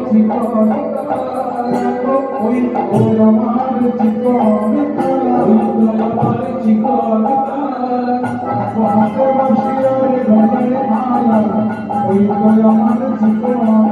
চিকন ওই তো আমার চিকন ওই তো আমার চিকন হাতে বসিয়ে গলায় মালা ওই তো আমার চিকন